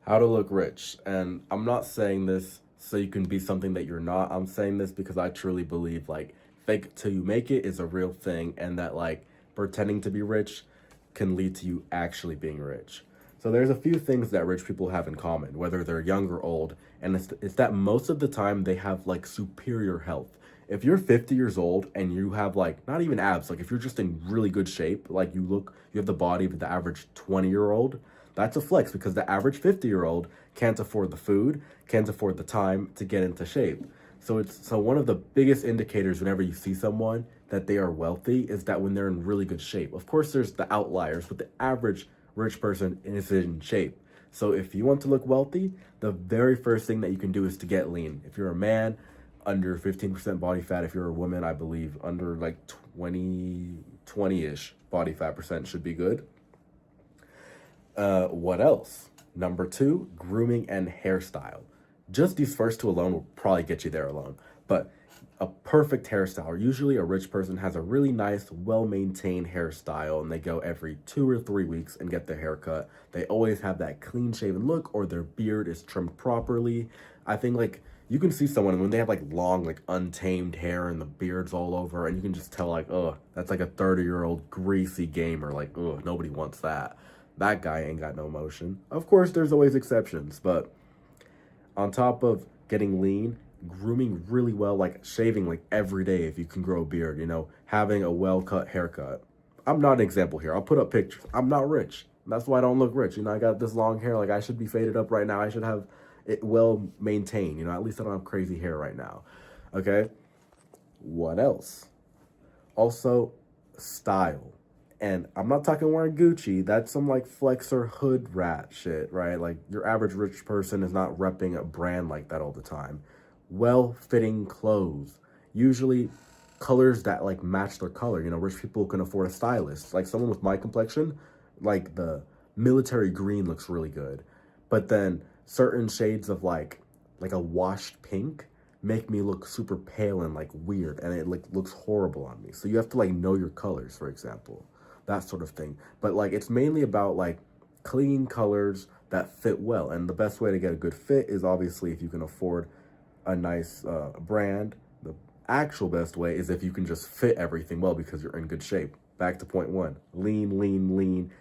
How to look rich. And I'm not saying this so you can be something that you're not. I'm saying this because I truly believe like fake till you make it is a real thing, and that like pretending to be rich can lead to you actually being rich. So there's a few things that rich people have in common, whether they're young or old, and it's that most of the time they have like superior health. If you're 50 years old and you have like not even abs, like if you're just in really good shape, like you have the body of the average 20-year-old, that's a flex because the average 50-year-old can't afford the food, can't afford the time to get into shape. So one of the biggest indicators whenever you see someone that they are wealthy is that when they're in really good shape. Of course there's the outliers, but the average rich person is in shape. So if you want to look wealthy, the very first thing that you can do is to get lean. If you're a man, under 15% body fat. If you're a woman, I believe under like 20-ish body fat percent should be good. What else? Number two, grooming and hairstyle. Just these first two alone will probably get you there alone. But a perfect hairstyle, or usually a rich person has a really nice, well maintained hairstyle, and they go every 2 or 3 weeks and get their haircut. They always have that clean shaven look, or their beard is trimmed properly. I think like you can see someone when they have like long, like untamed hair and the beard's all over, and you can just tell like, oh, that's like a 30-year-old greasy gamer. Like, oh, nobody wants that. That guy ain't got no motion. Of course, there's always exceptions, but on top of getting lean, grooming really well, like shaving like every day if you can grow a beard, having a well cut haircut. I'm not an example here. I'll put up pictures. I'm not rich. That's why I don't look rich. I got this long hair. Like I should be faded up right now. I should have it well maintained. At least I don't have crazy hair right now. Okay. What else? Also, style. And I'm not talking wearing Gucci. That's some like flexer hood rat shit, right? Like your average rich person is not repping a brand like that all the time. Well fitting clothes. Usually colors that like match their color. Rich people can afford a stylist. Like someone with my complexion, like the military green looks really good. But then certain shades of like a washed pink make me look super pale and like weird, and it like looks horrible on me. So you have to like know your colors, for example, that sort of thing. But like it's mainly about like clean colors that fit well, and the best way to get a good fit is obviously if you can afford a nice brand. The actual best way is if you can just fit everything well because you're in good shape. Back to point one: lean, lean, lean.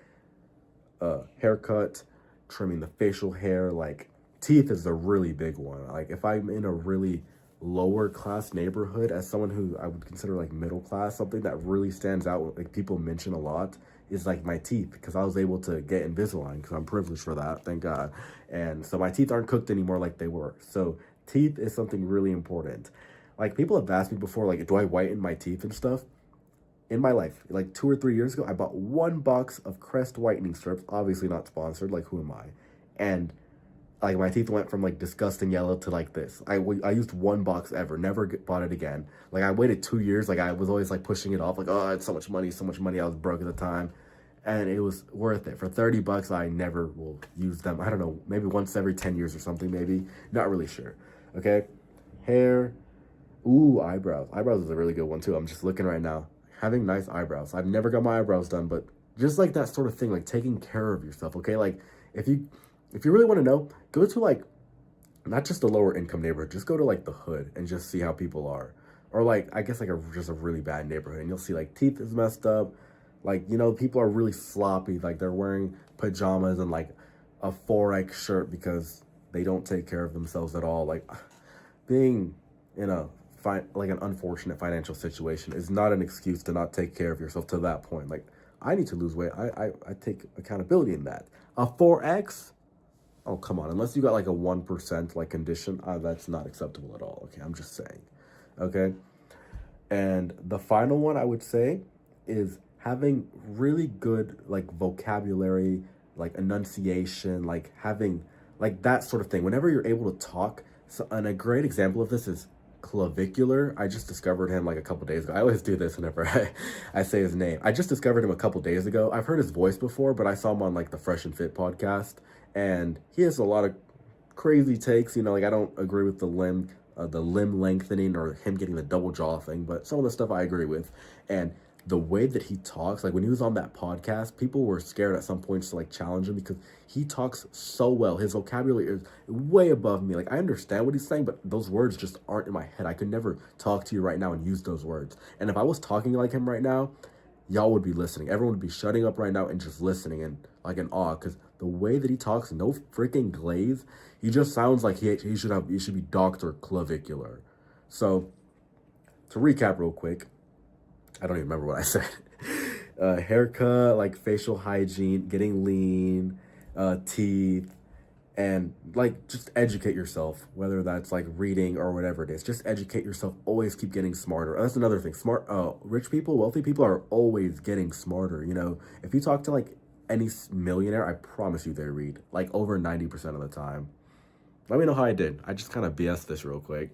Haircut, trimming the facial hair, like teeth is a really big one. Like if I'm in a really lower class neighborhood, as someone who I would consider like middle class, something that really stands out, like people mention a lot, is like my teeth, because I was able to get Invisalign because I'm privileged for that, thank God. And so my teeth aren't cooked anymore like they were. So teeth is something really important. Like people have asked me before, like, do I whiten my teeth and stuff? In my life, like 2 or 3 years ago, I bought one box of Crest whitening strips, obviously not sponsored, like who am I? And like my teeth went from like disgusting yellow to like this. I used one box ever, never bought it again. Like I waited 2 years, like I was always like pushing it off, like, oh, it's so much money, so much money. I was broke at the time. And it was worth it. For 30 bucks, I never will use them. I don't know, maybe once every 10 years or something, maybe. Not really sure. Okay. Hair. Ooh, eyebrows. Eyebrows is a really good one too. I'm just looking right now. Having nice eyebrows. I've never got my eyebrows done, but just like that sort of thing, like taking care of yourself, okay? Like if you if you really want to know, go to like not just the lower income neighborhood, just go to like the hood and just see how people are. Or like I guess like just a really bad neighborhood, and you'll see like teeth is messed up, like people are really sloppy, like they're wearing pajamas and like a 4X shirt because they don't take care of themselves at all. Like being in like an unfortunate financial situation is not an excuse to not take care of yourself to that point. Like I need to lose weight. I take accountability in that. A 4X? Oh, come on. Unless you got like a 1% like condition, that's not acceptable at all. Okay, I'm just saying. Okay. And the final one I would say is having really good like vocabulary, like enunciation, like having like that sort of thing. Whenever you're able to talk, so, and a great example of this is Clavicular. I just discovered him like a couple days ago. I always do this whenever I say his name. I just discovered him a couple days ago. I've heard his voice before, but I saw him on like the Fresh and Fit podcast, and he has a lot of crazy takes. Like I don't agree with the limb lengthening or him getting the double jaw thing, but some of the stuff I agree with. And the way that he talks, like when he was on that podcast, people were scared at some points to like challenge him because he talks so well. His vocabulary is way above me. Like I understand what he's saying, but those words just aren't in my head. I could never talk to you right now and use those words. And if I was talking like him right now, y'all would be listening. Everyone would be shutting up right now and just listening and like in awe because the way that he talks, no freaking glaze. He just sounds like he should be Dr. Clavicular. So to recap real quick, I don't even remember what I said. Haircut, like facial hygiene, getting lean, teeth, and like just educate yourself, whether that's like reading or whatever it is. Just educate yourself. Always keep getting smarter. That's another thing. Rich people, wealthy people are always getting smarter. You know, if you talk to like any millionaire, I promise you they read like over 90% of the time. Let me know how I did. I just kind of BS this real quick.